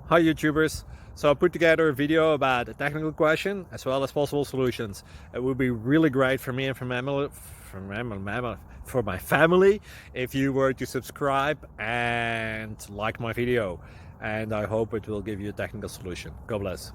Hi YouTubers! So I put together a video about a technical question as well as possible solutions. It would be really great for me and for my family if you were to subscribe and like my video. And I hope it will give you a technical solution. God bless.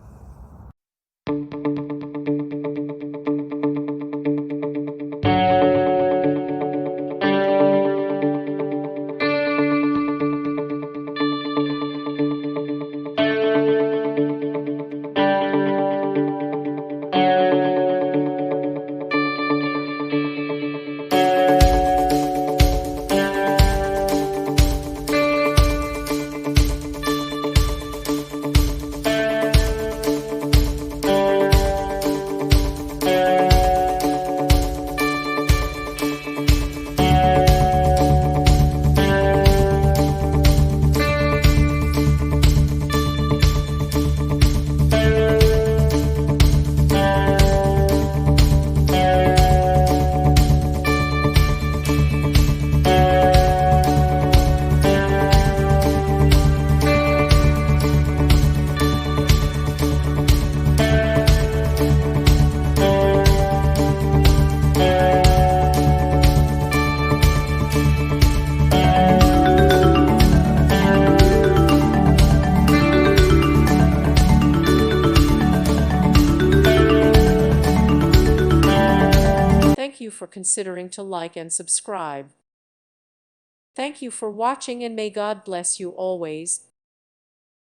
Thank you for considering to like and subscribe. Thank you for watching and may God bless you always.